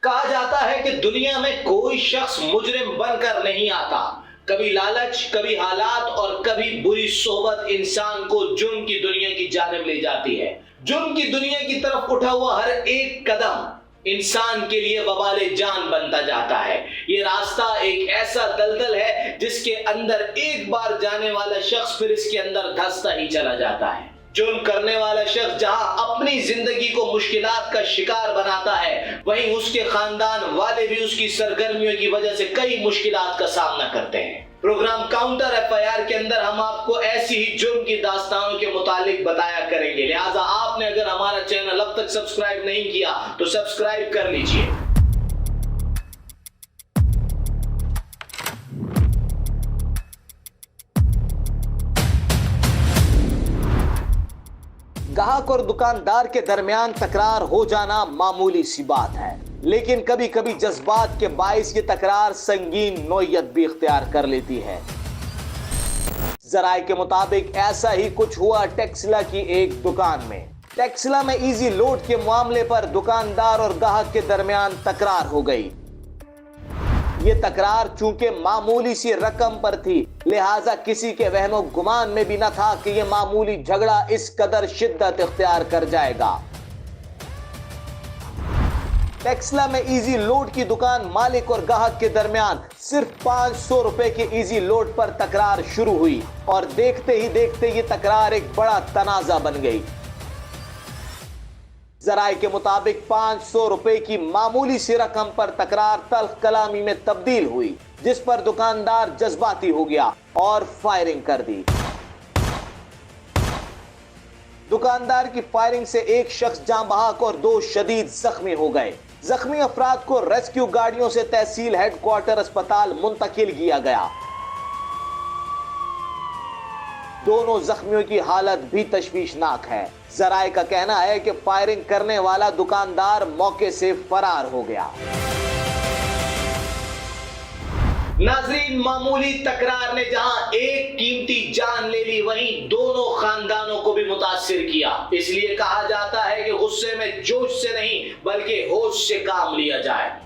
कहा जाता है कि दुनिया में कोई शख्स मुजरिम बनकर नहीं आता। कभी लालच, कभी हालात और कभी बुरी सोहबत इंसान को जुर्म की दुनिया की जानिब ले जाती है। जुर्म की दुनिया की तरफ उठा हुआ हर एक कदम इंसान के लिए वबाले जान बनता जाता है। ये रास्ता एक ऐसा दलदल है जिसके अंदर एक बार जाने वाला शख्स फिर इसके अंदर धंसता ही चला जाता है। जुर्म करने वाला शख्स जहां अपनी जिंदगी को मुश्किलात का शिकार बनाता है, वहीं उसके खानदान वाले भी उसकी सरगर्मियों की वजह से कई मुश्किलात का सामना करते हैं। प्रोग्राम काउंटर एफआईआर के अंदर हम आपको ऐसी ही जुर्म की दास्तानों के मुतालिक बताया करेंगे। लिहाजा आपने अगर हमारा चैनल अब तक सब्सक्राइब नहीं किया तो सब्सक्राइब कर लीजिए। ग्राहक और दुकानदार के दरमियान तकरार हो जाना मामूली सी बात है, लेकिन कभी कभी जज्बात के बाइस ये तकरार संगीन नौयत भी इख्तियार कर लेती है। जराये के मुताबिक ऐसा ही कुछ हुआ टेक्सला की एक दुकान में। टेक्सला में इजी लोड के मामले पर दुकानदार और ग्राहक के दरमियान तकरार हो गई। ये तकरार चूंकि मामूली सी रकम पर थी, लिहाजा किसी के वहमो गुमान में भी न था कि यह मामूली झगड़ा इस कदर शिद्दत इख्तियार कर जाएगा। टेक्सला में इजी लोड की दुकान मालिक और ग्राहक के दरमियान सिर्फ 500 रुपए के इजी लोड पर तकरार शुरू हुई और देखते ही देखते ये तकरार एक बड़ा तनाजा बन गई। जराये के मुताबिक 500 रुपए की मामूली सी रकम पर तकरार तल्ख कलामी में तब्दील हुई, जिस पर दुकानदार जज्बाती हो गया और फायरिंग कर दी। दुकानदार की फायरिंग से एक शख्स जान बहक और 2 शदीद जख्मी हो गए। जख्मी अफराद को रेस्क्यू गाड़ियों से तहसील हेडक्वार्टर अस्पताल मुंतकिल किया गया। दोनों जख्मियों की हालत भी तशवीशनाक है। जराये का कहना है कि फायरिंग करने वाला दुकानदार मौके से फरार हो गया। नाजरीन, मामूली तकरार ने जहां एक कीमती जान ले ली, वहीं दोनों खानदानों को भी मुतासिर किया। इसलिए कहा जाता है कि गुस्से में जोश से नहीं बल्कि होश से काम लिया जाए।